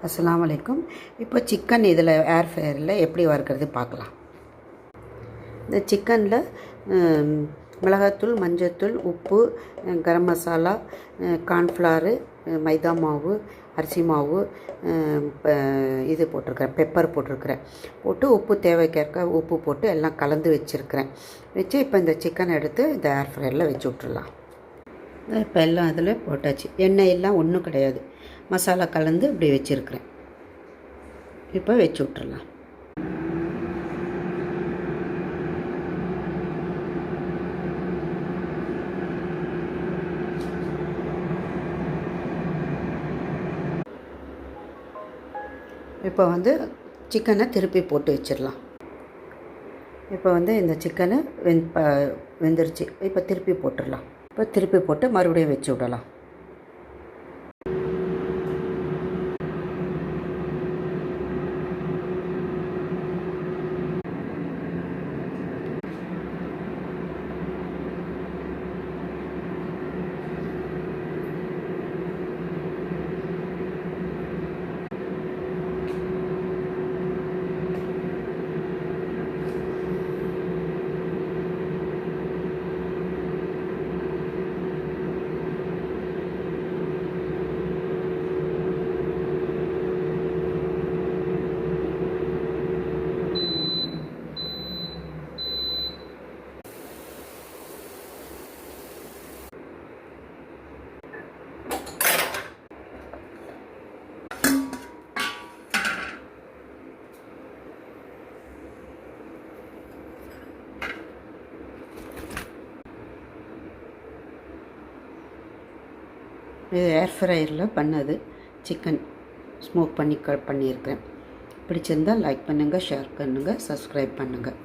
அஸ்ஸலாமு அலைக்கும். இப்போ சிக்கன் இதில் ஏர் ஃப்ரையரில் எப்படி வறுக்கிறது பார்க்கலாம். இந்த சிக்கனில் மிளகாத்தூள், மஞ்சத்தூள், உப்பு, கரம் மசாலா, கார்ன்ஃப்ளவரு, மைதா மாவு, அரிசி மாவு, இது போட்டிருக்கிறேன், பெப்பர் போட்டிருக்கிறேன். போட்டு உப்பு தேவைக்கேற்க உப்பு போட்டு எல்லாம் கலந்து வச்சுருக்கிறேன். வச்சு இப்போ இந்த சிக்கனை எடுத்து இந்த ஏர் ஃப்ரையரில் வச்சு விட்ருலாம். இப்போ எல்லாம் அதில் போட்டாச்சு. எண்ணெய் எல்லாம் ஒன்றும் கிடையாது, மசாலா கலந்து இப்படி வச்சுருக்கிறேன். இப்போ வச்சு விட்றலாம். இப்போ சிக்கனை திருப்பி போட்டு வச்சிடலாம். இப்போ இந்த சிக்கனை வெந்துருச்சு. இப்போ திருப்பி போட்டுடலாம். இப்போ திருப்பி போட்டு மறுபடியும் வச்சு விடலாம். இது ஏர் ஃப்ரையரில் பண்ணது சிக்கன் ஸ்மோக் பண்ணியிருக்கிறேன். பிடிச்சிருந்தால் லைக் பண்ணுங்கள், ஷேர் பண்ணுங்கள், சப்ஸ்கிரைப் பண்ணுங்கள்.